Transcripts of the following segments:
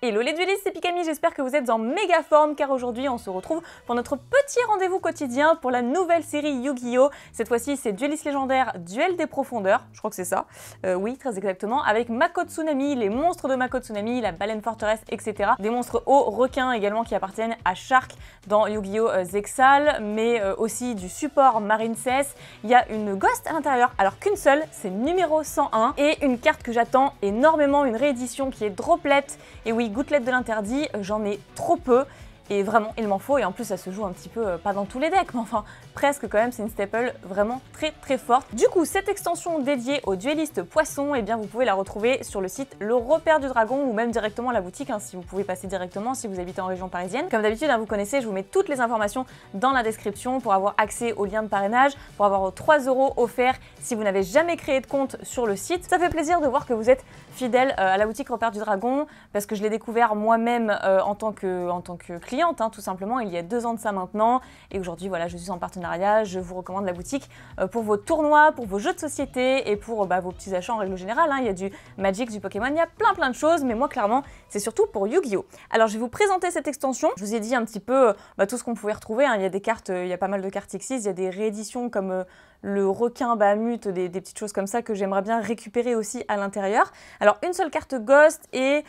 Hello les duelistes, c'est Pikami, j'espère que vous êtes en méga forme car aujourd'hui on se retrouve pour notre petit rendez-vous quotidien pour la nouvelle série Yu-Gi-Oh! Cette fois-ci c'est Dueliste légendaire, Duel des profondeurs, je crois que c'est ça, oui très exactement, avec Mako Tsunami, les monstres de Mako Tsunami, la baleine forteresse, etc. Des monstres hauts requins également qui appartiennent à Shark dans Yu-Gi-Oh! Zexal, mais aussi du support Marincess. Il y a une Ghost à l'intérieur, alors qu'une seule, c'est numéro 101, et une carte que j'attends énormément, une réédition qui est Droplet, et oui, Gouttelette de l'interdit, j'en ai trop peu. Et vraiment, il m'en faut, et en plus ça se joue un petit peu, pas dans tous les decks, mais enfin presque quand même, c'est une staple vraiment très forte. Du coup, cette extension dédiée aux duellistes poissons, eh bien vous pouvez la retrouver sur le site Le Repère du Dragon, ou même directement à la boutique, si vous pouvez passer directement si vous habitez en région parisienne. Comme d'habitude, vous connaissez, je vous mets toutes les informations dans la description pour avoir accès au lien de parrainage, pour avoir vos 3 € offerts si vous n'avez jamais créé de compte sur le site. Ça fait plaisir de voir que vous êtes fidèle à la boutique Repère du Dragon, parce que je l'ai découvert moi-même en tant que cliente, tout simplement, il y a 2 ans de ça maintenant, et aujourd'hui voilà, je suis en partenariat, je vous recommande la boutique pour vos tournois, pour vos jeux de société et pour vos petits achats en règle générale. Il y a du Magic, du Pokémon, il y a plein de choses, mais moi clairement c'est surtout pour Yu-Gi-Oh! Alors je vais vous présenter cette extension, je vous ai dit un petit peu tout ce qu'on pouvait retrouver, il y a des cartes, il y a pas mal de cartes Xyz, il y a des rééditions comme le requin Bahamut, des petites choses comme ça que j'aimerais bien récupérer aussi à l'intérieur. Alors une seule carte Ghost, et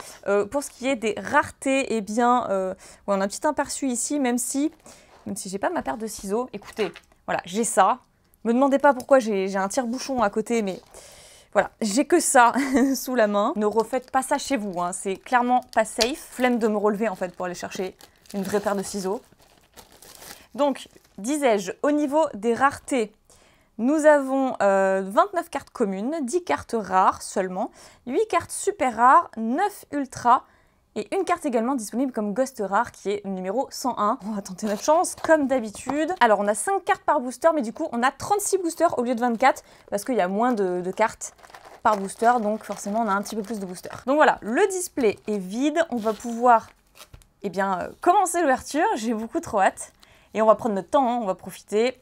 pour ce qui est des raretés, eh bien ouais, on a un petit aperçu ici, même si j'ai pas ma paire de ciseaux. Écoutez, voilà, j'ai ça. Me demandez pas pourquoi j'ai un tire-bouchon à côté, mais voilà, j'ai que ça sous la main. Ne refaites pas ça chez vous, c'est clairement pas safe. Flemme de me relever en fait pour aller chercher une vraie paire de ciseaux. Donc, disais-je, au niveau des raretés, nous avons 29 cartes communes, 10 cartes rares seulement, 8 cartes super rares, 9 ultra, et une carte également disponible comme Ghost rare qui est numéro 101. On va tenter notre chance comme d'habitude. Alors on a 5 cartes par booster, mais du coup on a 36 boosters au lieu de 24 parce qu'il y a moins de cartes par booster, donc forcément on a un petit peu plus de boosters. Donc voilà, le display est vide, on va pouvoir commencer l'ouverture, j'ai beaucoup trop hâte. Et on va prendre notre temps, on va profiter.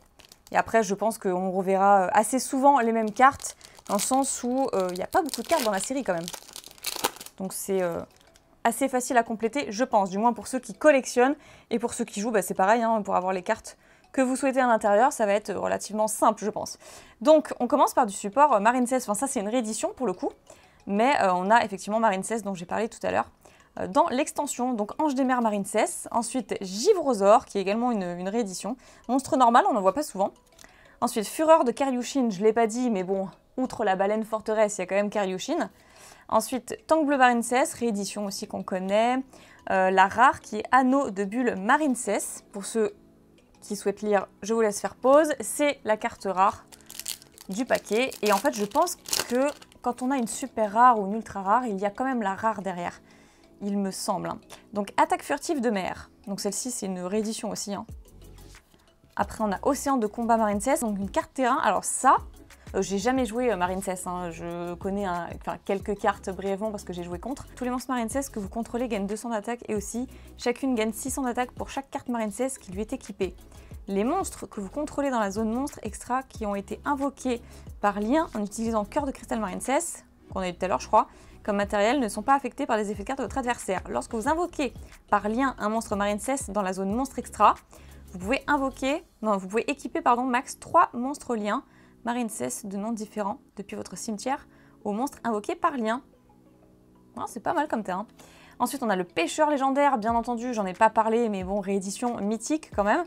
Et après je pense qu'on reverra assez souvent les mêmes cartes, dans le sens où il n'y a pas beaucoup de cartes dans la série quand même. Donc c'est assez facile à compléter, je pense, du moins pour ceux qui collectionnent, et pour ceux qui jouent, c'est pareil, pour avoir les cartes que vous souhaitez à l'intérieur, ça va être relativement simple, je pense. Donc, on commence par du support Marincess, enfin ça c'est une réédition pour le coup, mais on a effectivement Marincess dont j'ai parlé tout à l'heure dans l'extension, donc Ange des Mers Marincess, ensuite Givrosaur, qui est également une réédition, Monstre normal, on n'en voit pas souvent, ensuite Fureur de Karyushin, je ne l'ai pas dit, mais bon, outre la baleine forteresse, il y a quand même Karyushin. Ensuite, Tank Bleu Marincess, réédition aussi qu'on connaît. La rare qui est Anneau de Bulle Marincess. Pour ceux qui souhaitent lire, je vous laisse faire pause. C'est la carte rare du paquet. Et en fait, je pense que quand on a une super rare ou une ultra rare, il y a quand même la rare derrière. Il me semble. Donc, Attaque furtive de mer. Donc celle-ci, c'est une réédition aussi. Après, on a Océan de combat Marincess. Donc une carte terrain. Alors ça... j'ai jamais joué Marincess, je connais quelques cartes brièvement parce que j'ai joué contre. Tous les monstres Marincess que vous contrôlez gagnent 200 d'attaque, et aussi chacune gagne 600 d'attaque pour chaque carte Marincess qui lui est équipée. Les monstres que vous contrôlez dans la zone monstre extra qui ont été invoqués par lien en utilisant Cœur de Cristal Marincess, qu'on a eu tout à l'heure je crois, comme matériel, ne sont pas affectés par les effets de carte de votre adversaire. Lorsque vous invoquez par lien un monstre Marincess dans la zone monstre extra, vous pouvez équiper max 3 monstres liens Marincess de noms différents depuis votre cimetière aux monstres invoqués par lien. C'est pas mal comme terrain. Ensuite, on a le pêcheur légendaire, bien entendu, j'en ai pas parlé, mais bon, réédition mythique quand même.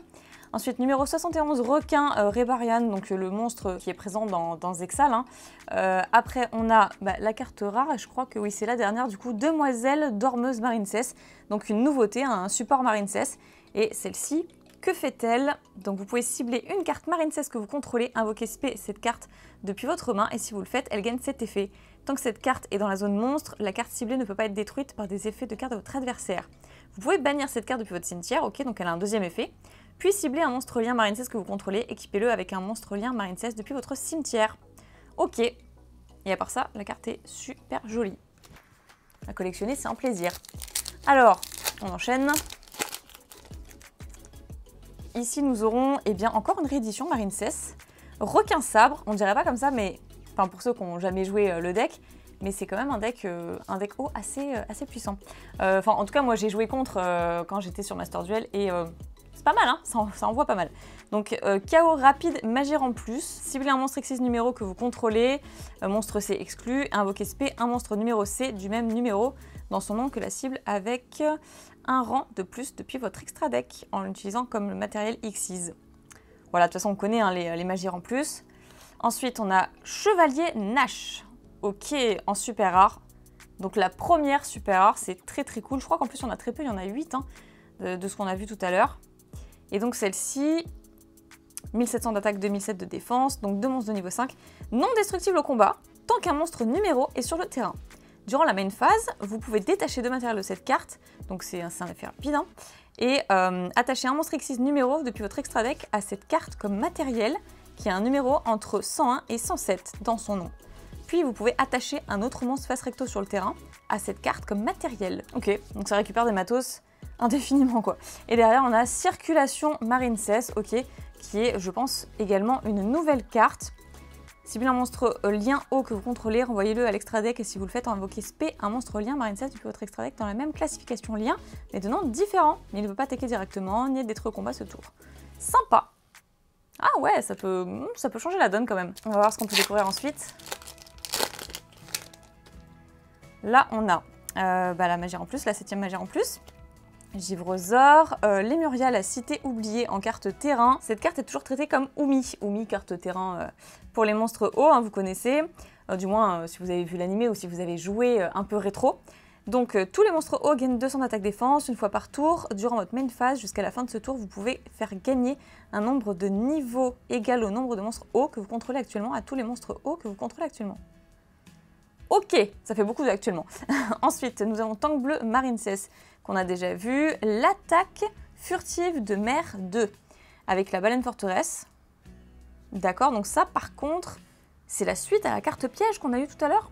Ensuite, numéro 71, requin Rebarian, donc le monstre qui est présent dans Zexal. Après, on a la carte rare, et je crois que oui, c'est la dernière, du coup, Demoiselle Dormeuse Marincess, donc une nouveauté, un support Marincess, et celle-ci. Que fait-elle? Donc vous pouvez cibler une carte Marincess que vous contrôlez, invoquer cette carte depuis votre main, et si vous le faites, elle gagne cet effet. Tant que cette carte est dans la zone monstre, la carte ciblée ne peut pas être détruite par des effets de carte de votre adversaire. Vous pouvez bannir cette carte depuis votre cimetière, ok, donc elle a un deuxième effet. Puis cibler un monstre lien Marincess que vous contrôlez, équipez-le avec un monstre lien Marincess depuis votre cimetière. Ok. Et à part ça, la carte est super jolie. À collectionner, c'est un plaisir. Alors, on enchaîne. Ici, nous aurons encore une réédition Marincess. Requin sabre, on dirait pas comme ça, mais pour ceux qui n'ont jamais joué le deck, mais c'est quand même un deck haut assez puissant. Enfin, en tout cas, moi j'ai joué contre quand j'étais sur Master Duel et c'est pas mal, hein, ça envoie pas mal. Donc KO rapide, magie en plus, ciblez un monstre X6 numéro que vous contrôlez, monstre C exclu, invoquez SP un monstre numéro C du même numéro dans son nom que la cible avec un rang de plus depuis votre extra deck en l'utilisant comme le matériel X6. Voilà, de toute façon on connaît hein, les magies en plus. Ensuite on a Chevalier Nash, ok, en super rare. Donc la première super rare, c'est très cool. Je crois qu'en plus il y en a très peu, il y en a 8 hein, de ce qu'on a vu tout à l'heure. Et donc celle-ci, 1700 d'attaque, 2007 de défense, donc 2 monstres de niveau 5, non destructible au combat, tant qu'un monstre numéro est sur le terrain. Durant la main phase, vous pouvez détacher 2 matériels de cette carte, donc c'est un effet rapide, hein, et attacher un monstre X6 numéro depuis votre extra deck à cette carte comme matériel, qui a un numéro entre 101 et 107 dans son nom. Puis vous pouvez attacher un autre monstre face recto sur le terrain à cette carte comme matériel. Ok, donc ça récupère des matos indéfiniment quoi. Et derrière on a Circulation Marine 16, ok, qui est je pense également une nouvelle carte. Ciblez un monstre lien haut que vous contrôlez, renvoyez-le à l'extra deck et si vous le faites, invoquez SP un monstre lien Marine 16 depuis votre extra deck dans la même classification lien, mais de nom différent. Mais il ne peut pas attaquer directement, ni être détruit au combat ce tour. Sympa. Ah ouais, ça peut changer la donne quand même. On va voir ce qu'on peut découvrir ensuite. Là on a la magie en plus, la 7ème magie en plus. Givrosaur, Lemuria, la cité oubliée en carte terrain. Cette carte est toujours traitée comme Oumi. Oumi, carte terrain pour les monstres hauts, hein, vous connaissez. Du moins, si vous avez vu l'animé ou si vous avez joué un peu rétro. Donc, tous les monstres hauts gagnent 200 d'attaque défense une fois par tour. Durant votre main phase, jusqu'à la fin de ce tour, vous pouvez faire gagner un nombre de niveaux égal au nombre de monstres hauts que vous contrôlez actuellement à tous les monstres hauts que vous contrôlez actuellement. Ok, ça fait beaucoup actuellement. Ensuite, nous avons Tank Bleu Marine 16 qu'on a déjà vu. L'attaque furtive de mer 2 avec la baleine forteresse. D'accord, donc ça par contre, c'est la suite à la carte piège qu'on a eu tout à l'heure.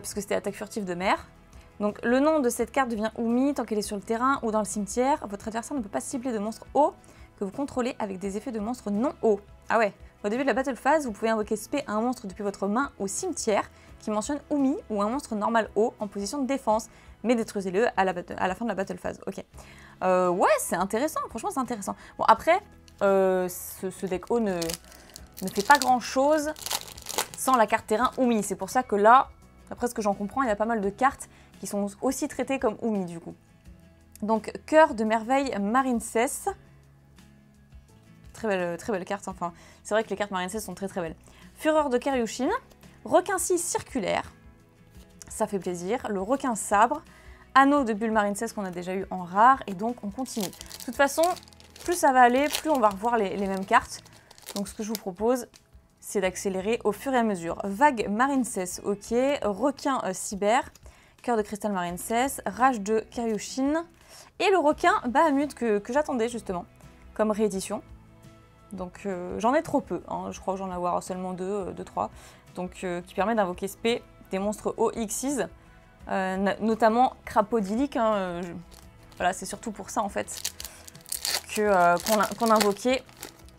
Puisque c'était attaque furtive de mer. Donc le nom de cette carte devient Oumi tant qu'elle est sur le terrain ou dans le cimetière. Votre adversaire ne peut pas cibler de monstres hauts que vous contrôlez avec des effets de monstres non hauts. Ah ouais, au début de la battle phase, vous pouvez invoquer SP à un monstre depuis votre main au cimetière qui mentionne Oumi ou un monstre normal haut en position de défense, mais détruisez-le à la fin de la battle phase. Ok. Ouais, c'est intéressant, franchement c'est intéressant. Bon après, ce deck haut ne fait pas grand chose sans la carte terrain Oumi. C'est pour ça que là, d'après ce que j'en comprends, il y a pas mal de cartes qui sont aussi traitées comme Oumi du coup. Donc, Cœur de Merveille Marine 16. Très belle carte, enfin, c'est vrai que les cartes Marine 16 sont très belles. Fureur de Karyushin, Requin 6 circulaire, ça fait plaisir. Le Requin Sabre, Anneau de Bulle Marine 16 qu'on a déjà eu en rare, et donc on continue. De toute façon, plus ça va aller, plus on va revoir les mêmes cartes. Donc ce que je vous propose, c'est d'accélérer au fur et à mesure. Vague Marine 16, ok. Requin Cyber, Cœur de Cristal Marine 16, Rage de Karyushin, et le Requin Bahamut que j'attendais justement, comme réédition. Donc j'en ai trop peu, hein. Je crois que j'en ai avoir seulement 2-3, donc qui permet d'invoquer SP des monstres OX6, notamment Crapodilic, hein, voilà, c'est surtout pour ça en fait qu'on invoquait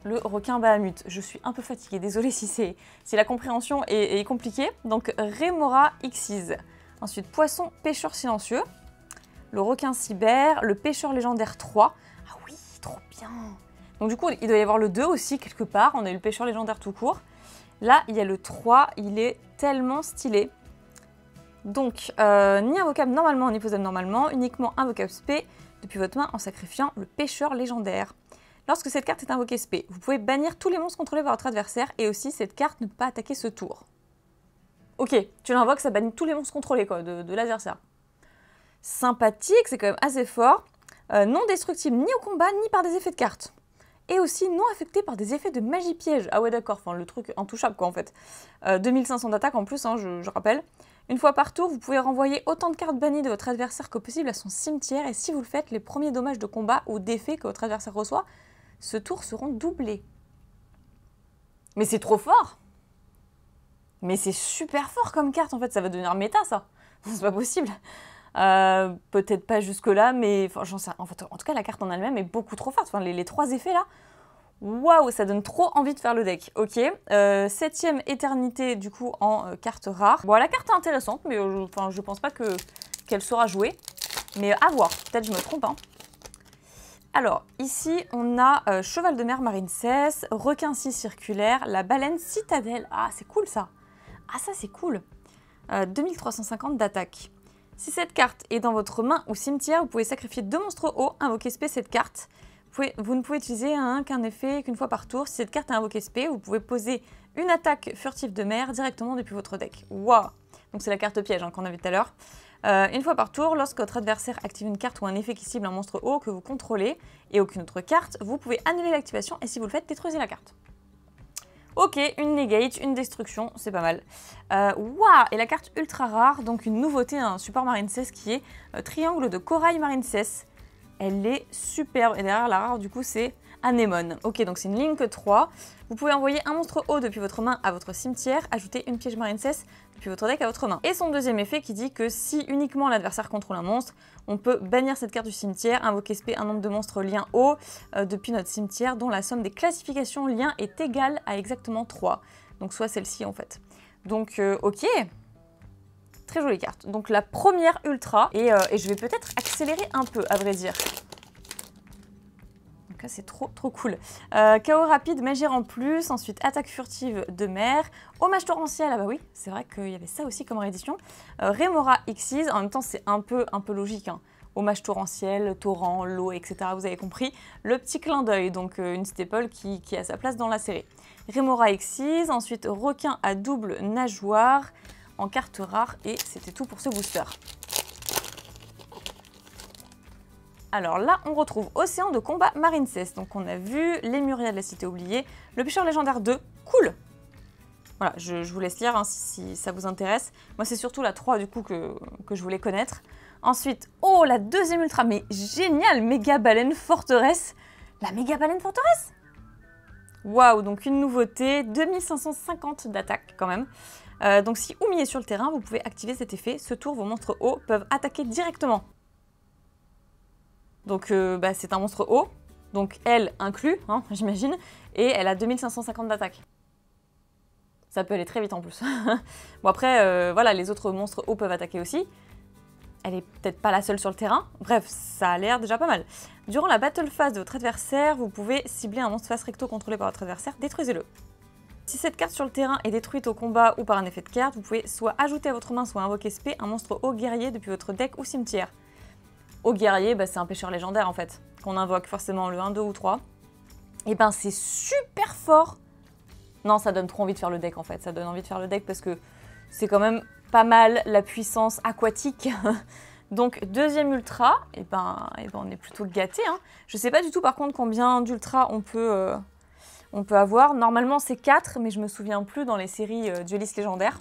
le requin Bahamut. Je suis un peu fatiguée, désolée si la compréhension est compliquée. Donc Remora X6. Ensuite Poisson Pêcheur Silencieux, le Requin Cyber, le Pêcheur Légendaire 3. Ah oui, trop bien. Donc du coup, il doit y avoir le 2 aussi quelque part. On a eu le Pêcheur Légendaire tout court. Là, il y a le 3. Il est tellement stylé. Donc, ni invocable normalement, ni posable normalement. Uniquement invocable SP depuis votre main en sacrifiant le Pêcheur Légendaire. Lorsque cette carte est invoquée SP, vous pouvez bannir tous les monstres contrôlés par votre adversaire. Et aussi, cette carte ne peut pas attaquer ce tour. Ok, tu l'invoques, ça bannit tous les monstres contrôlés quoi, de l'adversaire. Sympathique, c'est quand même assez fort. Non destructible ni au combat, ni par des effets de cartes. Et aussi non affecté par des effets de magie piège. Ah ouais d'accord, enfin le truc intouchable quoi en fait. 2500 d'attaque en plus, hein, je rappelle. Une fois par tour, vous pouvez renvoyer autant de cartes bannies de votre adversaire que possible à son cimetière. Et si vous le faites, les premiers dommages de combat ou d'effets que votre adversaire reçoit, ce tour seront doublés. Mais c'est trop fort! Mais c'est super fort comme carte en fait, ça va devenir méta ça. C'est pas possible. Peut-être pas jusque là, mais enfin, j'en sais, en tout cas la carte en elle-même est beaucoup trop forte. Enfin, les 3 effets là, Waouh, ça donne trop envie de faire le deck. Ok, 7ème éternité du coup en carte rare. Bon, la carte est intéressante, mais je pense pas qu'elle sera jouée. Mais à voir, peut-être je me trompe. Hein. Alors, ici, on a Cheval de mer Marine 16, Requin 6 circulaire, la baleine citadelle. Ah, c'est cool ça. Ah, ça c'est cool. 2350 d'attaque. Si cette carte est dans votre main ou cimetière, vous pouvez sacrifier 2 monstres hauts, invoquer spé cette carte. Vous ne pouvez utiliser qu'un effet qu'une fois par tour. Si cette carte est invoquée spé, vous pouvez poser une attaque furtive de mer directement depuis votre deck. Waouh! Donc c'est la carte piège qu'on a vu tout à l'heure. Une fois par tour, lorsque votre adversaire active une carte ou un effet qui cible un monstre haut que vous contrôlez et aucune autre carte, vous pouvez annuler l'activation et si vous le faites, détruisez la carte. Ok, une negate, une destruction, c'est pas mal. Waouh! Et la carte ultra rare, donc une nouveauté, un support Marine 16 qui est Triangle de Corail Marine 16. Elle est superbe. Et derrière la rare, du coup, c'est Anémone. Ok, donc c'est une ligne que 3. Vous pouvez envoyer un monstre haut depuis votre main à votre cimetière, ajouter une piège Marine 16 depuis votre deck à votre main. Et son deuxième effet qui dit que si uniquement l'adversaire contrôle un monstre, on peut bannir cette carte du cimetière, invoquer spé un nombre de monstres liens haut depuis notre cimetière dont la somme des classifications liens est égale à exactement 3. Donc soit celle-ci en fait. Donc ok. Très jolie carte. Donc la première ultra, et je vais peut-être accélérer un peu à vrai dire. Donc là c'est trop cool. KO rapide, magie en plus, ensuite attaque furtive de mer, hommage torrentiel, ah bah oui, c'est vrai qu'il y avait ça aussi comme réédition. Rémora Xyz, en même temps c'est un peu logique, hein. Hommage torrentiel, torrent, l'eau, etc. Vous avez compris. Le petit clin d'œil, donc une staple qui a sa place dans la série. Rémora Xyz, ensuite requin à double nageoire, en carte rare et c'était tout pour ce booster. Alors là, on retrouve Océan de combat Marine 16. Donc on a vu Lémuria de la Cité oubliée, le pêcheur légendaire 2, cool. Voilà, je vous laisse lire hein, si ça vous intéresse. Moi, c'est surtout la 3 du coup que je voulais connaître. Ensuite, oh, la deuxième ultra, mais génial, méga baleine forteresse. La méga baleine forteresse. Waouh, donc une nouveauté, 2550 d'attaque quand même. Donc si Oumi est sur le terrain, vous pouvez activer cet effet. Ce tour, vos monstres hauts peuvent attaquer directement. Donc c'est un monstre haut, donc elle inclut, hein, j'imagine, et elle a 2550 d'attaque. Ça peut aller très vite en plus. Bon après, voilà, les autres monstres hauts peuvent attaquer aussi. Elle est peut-être pas la seule sur le terrain. Bref, ça a l'air déjà pas mal. Durant la battle phase de votre adversaire, vous pouvez cibler un monstre face recto contrôlé par votre adversaire, détruisez-le. Si cette carte sur le terrain est détruite au combat ou par un effet de carte, vous pouvez soit ajouter à votre main, soit invoquer spé un monstre haut guerrier depuis votre deck ou cimetière. Haut guerrier, c'est un pêcheur légendaire en fait, qu'on invoque forcément le 1, 2 ou 3. Et c'est super fort. Non, ça donne trop envie de faire le deck en fait, ça donne envie de faire le deck parce que c'est quand même pas mal la puissance aquatique. Donc deuxième ultra, on est plutôt gâté. Hein. Je sais pas du tout par contre combien d'ultra on peut avoir. Normalement c'est 4, mais je me souviens plus dans les séries Duelist légendaire.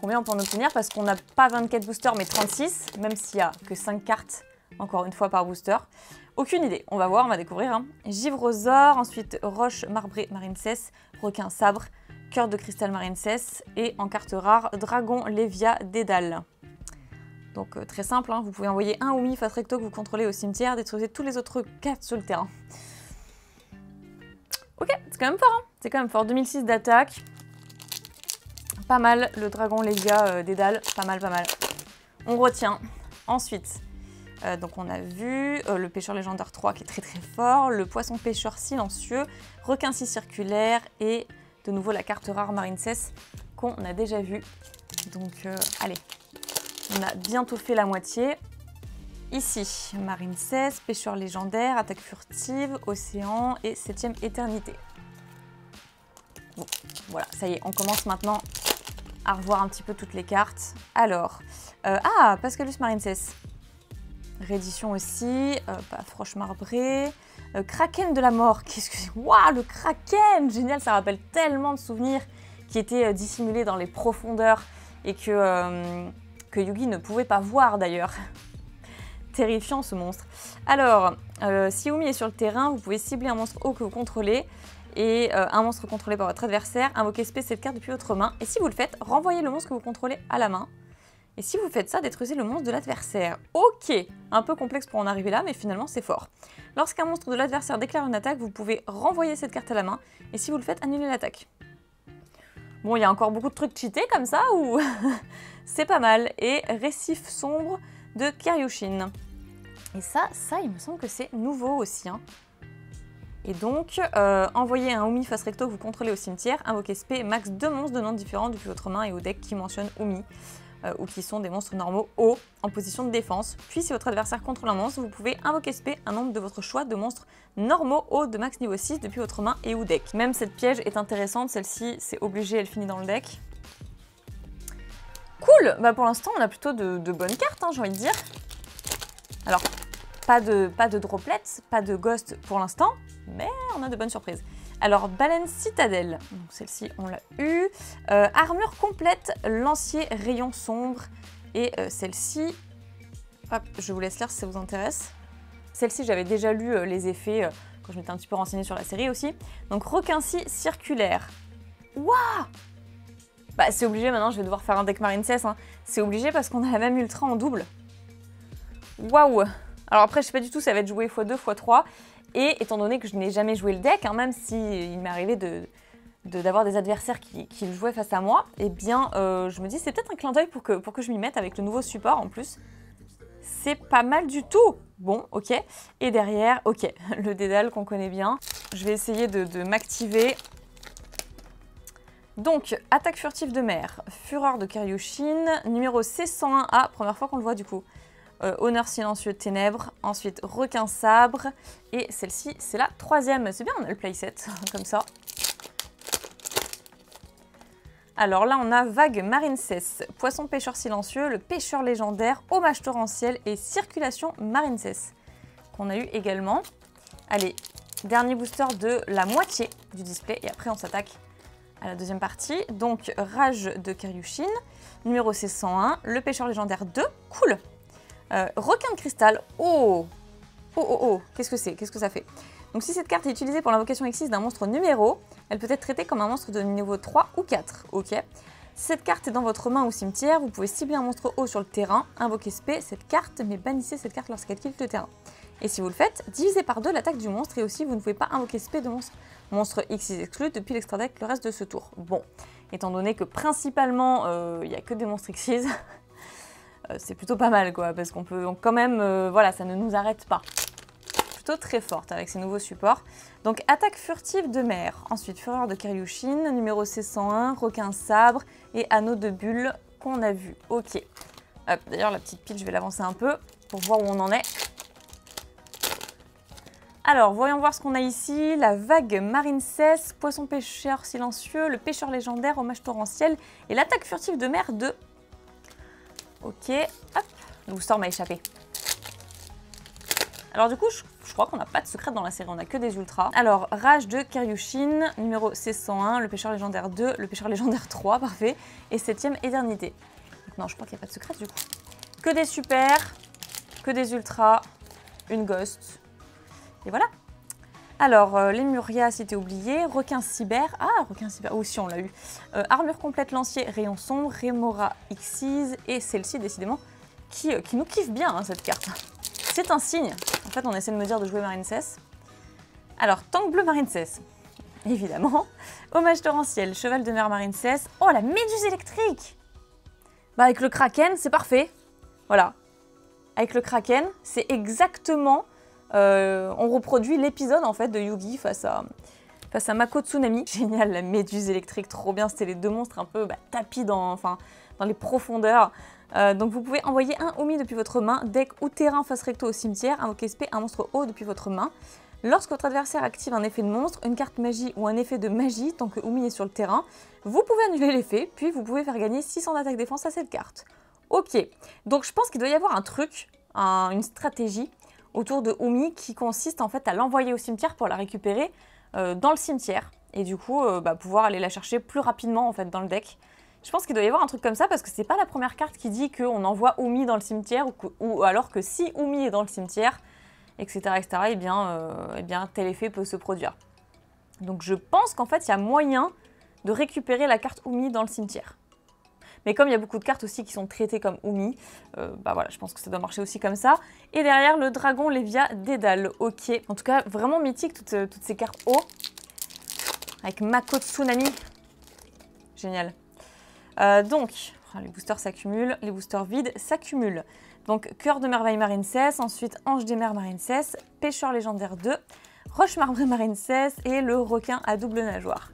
Combien on peut en obtenir parce qu'on n'a pas 24 boosters mais 36, même s'il n'y a que 5 cartes, encore une fois par booster. Aucune idée, on va voir, on va découvrir. Hein. Givrosaure, ensuite Roche Marbrée Marine 16, Requin Sabre, Cœur de Cristal Marine 16 et en carte rare, Dragon Lévia Dédale. Donc très simple, hein, vous pouvez envoyer un Oumi face recto que vous contrôlez au cimetière, détruisez tous les autres cartes sur le terrain. Ok, c'est quand même fort, hein. C'est quand même fort, 2006 d'attaque. Pas mal, le Dragon Lévia Dédale, pas mal. On retient. Ensuite, donc on a vu le pêcheur légendaire 3 qui est très fort, le poisson pêcheur silencieux, requin 6 circulaire et de nouveau la carte rare Marine 16 qu'on a déjà vu. Donc allez, on a bientôt fait la moitié. Ici, Marine 16, pêcheur légendaire, attaque furtive, océan et 7ème éternité. Bon, voilà, ça y est, on commence maintenant à revoir un petit peu toutes les cartes. Alors, Pascalus Marine 16. Réédition aussi, Froche Marbrée, Kraken de la mort, qu'est-ce que c'est? Waouh, le Kraken! Génial, ça rappelle tellement de souvenirs qui étaient dissimulés dans les profondeurs et que Yugi ne pouvait pas voir d'ailleurs. Terrifiant ce monstre. Alors, si Oumi est sur le terrain, vous pouvez cibler un monstre haut que vous contrôlez et un monstre contrôlé par votre adversaire, invoquez spé cette carte depuis votre main et si vous le faites, renvoyez le monstre que vous contrôlez à la main. Et si vous faites ça, détruisez le monstre de l'adversaire. Ok, Un peu complexe pour en arriver là, mais finalement c'est fort. Lorsqu'un monstre de l'adversaire déclare une attaque, vous pouvez renvoyer cette carte à la main, et si vous le faites, annuler l'attaque. Bon, il y a encore beaucoup de trucs cheatés comme ça, ou c'est pas mal. Et Récif sombre de Kiryushin. Et ça, il me semble que c'est nouveau aussi. Hein. Et donc, envoyez un Umi face recto que vous contrôlez au cimetière, invoquez spé max 2 monstres de noms différents depuis votre main et au deck qui mentionnent Umi. Ou qui sont des monstres normaux hauts en position de défense. Puis si votre adversaire contrôle un monstre, vous pouvez invoquer spé un nombre de votre choix de monstres normaux hauts de max niveau 6 depuis votre main et ou deck. Même cette piège est intéressante, celle-ci c'est obligé, elle finit dans le deck. Cool. Bah pour l'instant on a plutôt de bonnes cartes, hein, j'ai envie de dire. Alors, pas de droplets, pas de ghost pour l'instant, mais on a de bonnes surprises. Alors, Baleine Citadelle, celle-ci on l'a eu. Armure complète, lancier, rayon sombre. Et celle-ci, hop, je vous laisse lire si ça vous intéresse. Celle-ci, j'avais déjà lu les effets quand je m'étais un petit peu renseignée sur la série aussi. Donc, requin-ci circulaire. Waouh! Bah, c'est obligé maintenant, je vais devoir faire un deck Marine 16. Hein. C'est obligé parce qu'on a la même ultra en double. Waouh! Alors après, je sais pas du tout, ça va être joué x2, x3. Et étant donné que je n'ai jamais joué le deck, hein, même si il m'est arrivé d'avoir des adversaires qui le jouaient face à moi, eh bien je me dis c'est peut-être un clin d'œil pour que je m'y mette avec le nouveau support en plus. C'est pas mal du tout. Bon, ok. Et derrière, ok, le dédale qu'on connaît bien. Je vais essayer de m'activer. Donc, attaque furtive de mer, fureur de Kiryushin, numéro C101A, première fois qu'on le voit du coup. Honneur silencieux de ténèbres, ensuite requin sabre, et celle-ci c'est la 3e. C'est bien, on a le playset, comme ça. Alors là on a vague marine cesse, poisson pêcheur silencieux, le pêcheur légendaire, hommage torrentiel et circulation marine cesse, qu'on a eu également. Allez, dernier booster de la moitié du display, et après on s'attaque à la deuxième partie. Donc rage de Kiryushin, numéro C101, le pêcheur légendaire 2, cool. Requin de cristal, oh, qu'est-ce que c'est? Qu'est-ce que ça fait? Donc si cette carte est utilisée pour l'invocation X6 d'un monstre numéro, elle peut être traitée comme un monstre de niveau 3 ou 4, ok. Si cette carte est dans votre main ou cimetière, vous pouvez cibler un monstre haut sur le terrain, invoquer spé cette carte, mais bannissez cette carte lorsqu'elle quitte le terrain. Et si vous le faites, divisez par 2 l'attaque du monstre, et aussi vous ne pouvez pas invoquer spé de monstre X6 exclu depuis l'extra deck le reste de ce tour. Bon, étant donné que principalement, il n'y a que des monstres X6, c'est plutôt pas mal quoi, parce qu'on peut quand même, voilà, ça ne nous arrête pas. Plutôt très forte avec ces nouveaux supports. Donc attaque furtive de mer, ensuite fureur de Kiryushin, numéro C101, requin sabre et anneau de bulle qu'on a vu. Ok. D'ailleurs la petite pile, je vais l'avancer un peu pour voir où on en est. Alors, voyons voir ce qu'on a ici. La vague marine cesse, poisson pêcheur silencieux, le pêcheur légendaire, hommage torrentiel et l'attaque furtive de mer de... Ok, hop, le booster m'a échappé. Alors du coup, je crois qu'on n'a pas de secret dans la série, on n'a que des ultras. Alors, rage de Kiryushin, numéro C101, le pêcheur légendaire 2, le pêcheur légendaire 3, parfait, et 7e éternité. Donc non, je crois qu'il n'y a pas de secret du coup. Que des super, que des ultras, une ghost, et voilà. Alors, Lemuria, c'était oublié. Requin cyber. Ah, requin cyber. Aussi, on l'a eu. Armure complète lancier, rayon sombre, Remora Xyz. Et celle-ci, décidément, qui nous kiffe bien, hein, cette carte. C'est un signe. En fait, on essaie de me dire de jouer Marine cesse. Alors, tank bleu Marine cesse. Évidemment. Hommage torrentiel, cheval de mer Marine cesse. Oh, la méduse électrique. Bah, avec le Kraken, c'est parfait. Voilà. Avec le Kraken, c'est exactement... on reproduit l'épisode en fait de Yugi face à Mako Tsunami. Génial, la méduse électrique, trop bien. C'était les deux monstres un peu tapis dans les profondeurs. Donc vous pouvez envoyer un Umi depuis votre main, deck ou terrain face recto au cimetière, invoquer spé un monstre haut depuis votre main. Lorsque votre adversaire active un effet de monstre, une carte magie ou un effet de magie, tant que Umi est sur le terrain, vous pouvez annuler l'effet, puis vous pouvez faire gagner 600 d'attaque défense à cette carte. Ok, donc je pense qu'il doit y avoir un truc, une stratégie autour de Umi qui consiste en fait à l'envoyer au cimetière pour la récupérer dans le cimetière et du coup pouvoir aller la chercher plus rapidement en fait dans le deck. Je pense qu'il doit y avoir un truc comme ça parce que c'est pas la première carte qui dit qu'on envoie Umi dans le cimetière ou alors que si Umi est dans le cimetière, etc., et bien tel effet peut se produire. Donc je pense qu'en fait il y a moyen de récupérer la carte Umi dans le cimetière. Mais comme il y a beaucoup de cartes aussi qui sont traitées comme Umi, bah voilà, je pense que ça doit marcher aussi comme ça. Et derrière, le dragon Lévia Dédale. Ok, en tout cas, vraiment mythique toutes ces cartes haut. Avec Mako Tsunami. Génial. Donc, les boosters s'accumulent, les boosters vides s'accumulent. Donc, Cœur de Merveille Marincess, ensuite Ange des Mers Marincess, Pêcheur légendaire 2, Roche marbrée Marincess et le requin à double nageoire.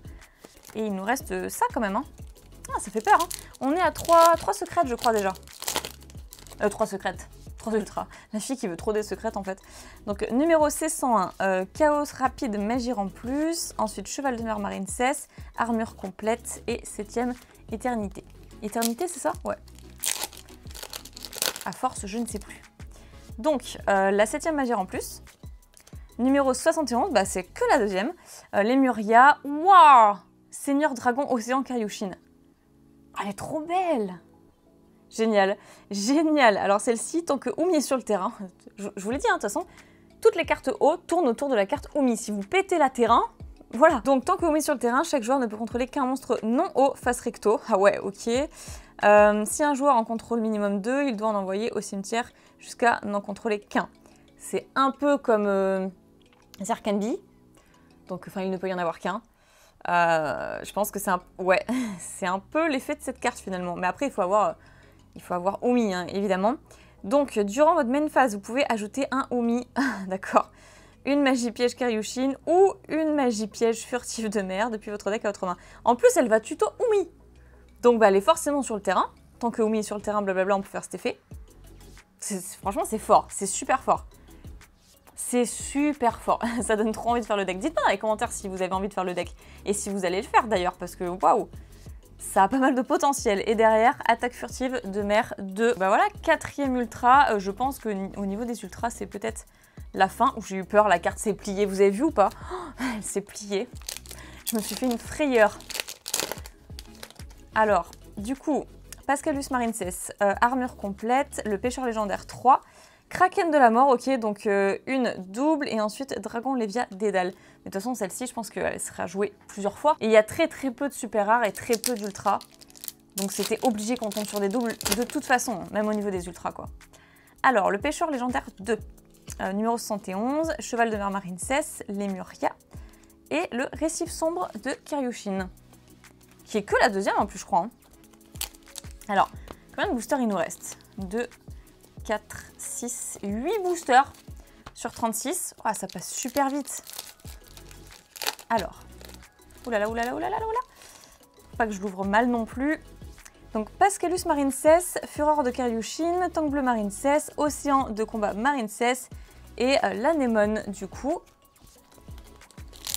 Et il nous reste ça quand même. Hein. Ah, ça fait peur. Hein. On est à 3 secrètes, je crois déjà. 3 secrètes. 3 ultras. La fille qui veut trop des secrètes en fait. Donc, numéro C101, Chaos rapide magie en plus. Ensuite, Cheval de mer Marincess, armure complète. Et 7ème, Éternité. Éternité, c'est ça? Ouais. À force, je ne sais plus. Donc, la 7ème magie en plus. Numéro 71, bah, c'est que la 2ème. Lemuria. Waouh! Seigneur Dragon Océan Karyushin. Oh, elle est trop belle! Génial, génial. Alors celle-ci, tant que Umi est sur le terrain, je vous l'ai dit, hein, de toute façon, toutes les cartes haut tournent autour de la carte Umi. Si vous pétez la terrain, voilà. Donc tant que Umi est sur le terrain, chaque joueur ne peut contrôler qu'un monstre non haut face recto. Ah ouais, ok. Si un joueur en contrôle minimum 2, il doit en envoyer au cimetière jusqu'à n'en contrôler qu'un. C'est un peu comme Zerkanbi. Donc enfin, il ne peut y en avoir qu'un. Je pense que c'est ouais, c'est un peu l'effet de cette carte finalement. Mais après, il faut avoir Umi, hein, évidemment. Donc, durant votre main phase, vous pouvez ajouter un Umi, d'accord, une magie piège Karyushin ou une magie piège furtive de mer depuis votre deck à votre main. En plus, elle va tuto Umi. Donc, bah, elle est forcément sur le terrain. Tant que Umi est sur le terrain, blablabla, on peut faire cet effet. Franchement, c'est fort, c'est super fort. C'est super fort. Ça donne trop envie de faire le deck. Dites-moi dans les commentaires si vous avez envie de faire le deck. Et si vous allez le faire d'ailleurs, parce que waouh, ça a pas mal de potentiel. Et derrière, attaque furtive de mer 2. Bah voilà, 4ème ultra. Je pense qu'au niveau des ultras, c'est peut-être la fin. Où j'ai eu peur, la carte s'est pliée. Vous avez vu ou pas? Oh, elle s'est pliée. Je me suis fait une frayeur. Alors, du coup, Pascalus Marincess, armure complète, le pêcheur légendaire 3. Kraken de la mort, ok, donc une double et ensuite Dragon Lévia Dédale. Mais de toute façon, celle-ci, je pense qu'elle sera jouée plusieurs fois. Et il y a très peu de super rares et très peu d'ultras. Donc c'était obligé qu'on tombe sur des doubles de toute façon, même au niveau des ultras, quoi. Alors, le pêcheur légendaire 2, numéro 71, Cheval de mer Marincess, Lemuria et le récif sombre de Karyushin. Qui est que la 2ème en plus, je crois. Hein. Alors, combien de boosters il nous reste? 2, 4, 6, 8 boosters sur 36. Oh, ça passe super vite. Alors, oulala, oulala, oulala, oulala. Faut pas que je l'ouvre mal non plus. Donc, Pascalus Marincess, Fureur de Karyushin, Tank Bleu Marincess, Océan de combat Marincess et l'Anémone, du coup.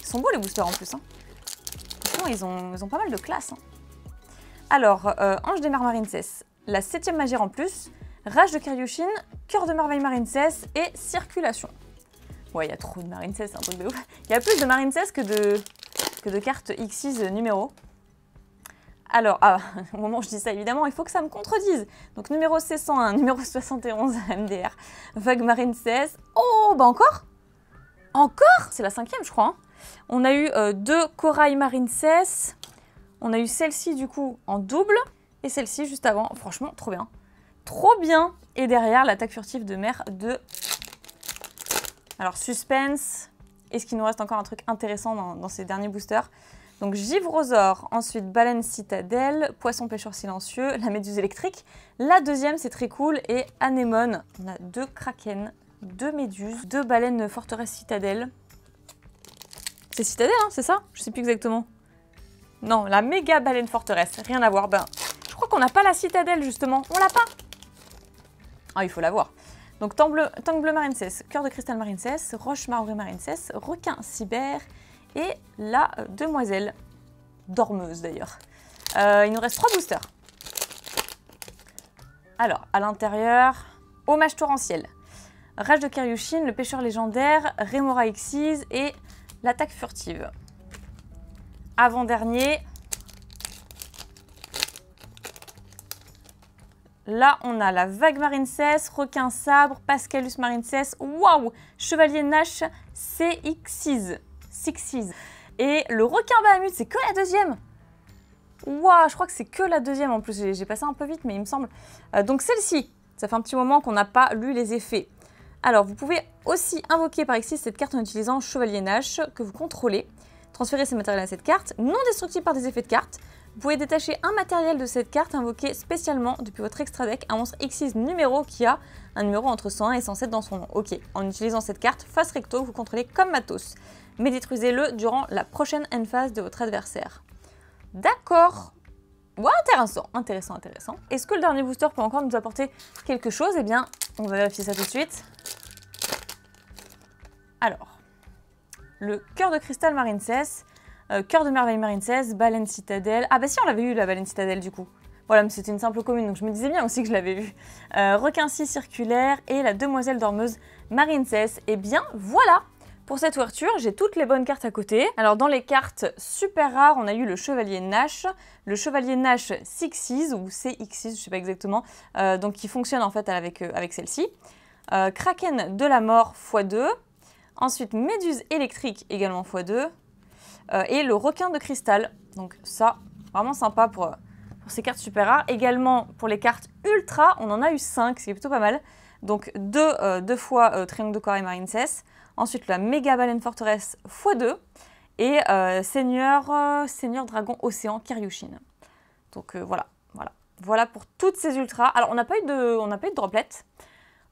Ils sont beaux les boosters en plus. Hein. Franchement, ils ont pas mal de classe. Hein. Alors, Ange des Mers Marincess, la 7ème magie en plus. Rage de Karyushin, Cœur de Merveille Marincess et Circulation. Ouais, il y a trop de Marincess, c'est un truc de ouf. Il y a plus de Marincess que de cartes X6 numéro. Alors, au moment où je dis ça, évidemment, il faut que ça me contredise. Donc, numéro C101, numéro 71 MDR, Vague Marincess. Oh, bah encore? Encore? C'est la 5ème, je crois. Hein. On a eu 2 Corail Marincess. On a eu celle-ci, du coup, en double. Et celle-ci, juste avant. Franchement, trop bien. Trop bien. Et derrière, l'attaque furtive de mer 2. Alors, suspense. Est-ce qu'il nous reste encore un truc intéressant dans ces derniers boosters? Donc, Givrosaure. Ensuite, Baleine Citadelle. Poisson pêcheur silencieux. La méduse électrique. La 2ème, c'est très cool. Et Anémone. On a 2 kraken, 2 méduses, 2 baleines forteresse Citadelle. C'est Citadelle, hein, c'est ça? Je sais plus exactement. Non, la méga baleine forteresse. Rien à voir. Ben, je crois qu'on n'a pas la Citadelle, justement. On l'a pas. Ah, il faut l'avoir. Donc, Tank Bleu Marincess, Cœur de Cristal Marincess, Roche Marbrée Marincess, Requin Cyber et la Demoiselle Dormeuse, d'ailleurs. Il nous reste 3 boosters. Alors, à l'intérieur, Hommage Torrentiel, Rage de Karyushin, le Pêcheur Légendaire, Remora Xyz et l'attaque furtive. Avant-dernier. Là, on a la Vague Marincess, Requin Sabre, Pascalus Marincess, waouh, Chevalier Nash, CX6. Et le Requin Bahamut, c'est que la 2ème. Ouah, je crois que c'est que la deuxième en plus, j'ai passé un peu vite mais il me semble. Donc celle-ci, ça fait un petit moment qu'on n'a pas lu les effets. Alors vous pouvez aussi invoquer par ici cette carte en utilisant Chevalier Nash que vous contrôlez. Transférer ces matériels à cette carte, non destructible par des effets de carte. Vous pouvez détacher un matériel de cette carte invoqué spécialement depuis votre extra deck, un monstre X6 numéro qui a un numéro entre 101 et 107 dans son nom. Ok, en utilisant cette carte, face recto, vous contrôlez comme matos. Mais détruisez-le durant la prochaine end phase de votre adversaire. D'accord. Ouais, intéressant. Est-ce que le dernier booster peut encore nous apporter quelque chose? Eh bien, on va vérifier ça tout de suite. Alors, le cœur de cristal Marine 16, cœur de merveille Marine 16, baleine citadelle. Ah bah si, on l'avait eu la baleine citadelle du coup. Voilà, mais c'était une simple commune, donc je me disais bien aussi que je l'avais vu. Requin 6 circulaire et la demoiselle dormeuse Marine 16. Eh bien, voilà. Pour cette ouverture, j'ai toutes les bonnes cartes à côté. Alors dans les cartes super rares, on a eu le Chevalier Nash 6 ou CX6, je sais pas exactement, donc qui fonctionne en fait avec celle-ci. Kraken de la mort x2. Ensuite, Méduse électrique également x2. Et le requin de cristal. Donc ça, vraiment sympa pour ces cartes super rares. Également pour les cartes ultra, on en a eu 5, ce qui est plutôt pas mal. Donc deux fois Triangle de Corail Marine 16. Ensuite, la méga baleine forteresse x2 et Seigneur dragon océan Kiryushin. Donc voilà pour toutes ces ultras. Alors, on n'a pas eu de droplet,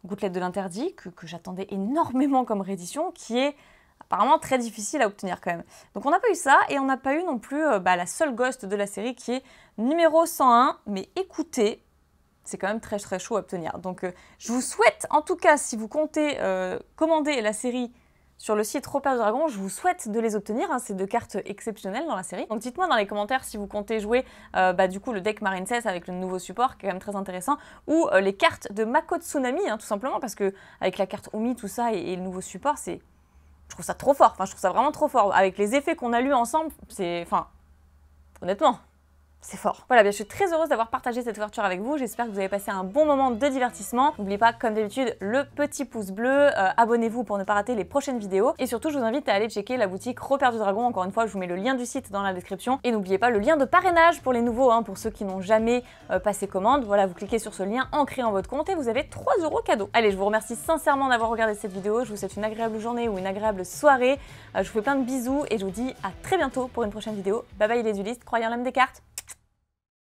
gouttelette de l'interdit, que j'attendais énormément comme réédition, qui est apparemment très difficile à obtenir quand même. Donc on n'a pas eu ça, et on n'a pas eu non plus la seule ghost de la série qui est numéro 101, mais écoutez, c'est quand même très chaud à obtenir. Donc je vous souhaite, en tout cas, si vous comptez commander la série sur le site Repère du Dragon, je vous souhaite de les obtenir, hein, c'est deux cartes exceptionnelles dans la série. Donc dites-moi dans les commentaires si vous comptez jouer du coup le deck Marine 16 avec le nouveau support, qui est quand même très intéressant, ou les cartes de Mako Tsunami, hein, tout simplement, parce que avec la carte Omi, tout ça, et le nouveau support, je trouve ça trop fort, enfin je trouve ça vraiment trop fort. Avec les effets qu'on a lus ensemble, honnêtement, c'est fort. Voilà, bien, je suis très heureuse d'avoir partagé cette ouverture avec vous. J'espère que vous avez passé un bon moment de divertissement. N'oubliez pas, comme d'habitude, le petit pouce bleu. Abonnez-vous pour ne pas rater les prochaines vidéos. Et surtout, je vous invite à aller checker la boutique Repère du Dragon. Encore une fois, je vous mets le lien du site dans la description. Et n'oubliez pas le lien de parrainage pour les nouveaux, hein, pour ceux qui n'ont jamais passé commande. Voilà, vous cliquez sur ce lien en créant votre compte et vous avez 3 € cadeau. Allez, je vous remercie sincèrement d'avoir regardé cette vidéo. Je vous souhaite une agréable journée ou une agréable soirée. Je vous fais plein de bisous et je vous dis à très bientôt pour une prochaine vidéo. Bye bye les duelistes, croyez en l'âme des cartes.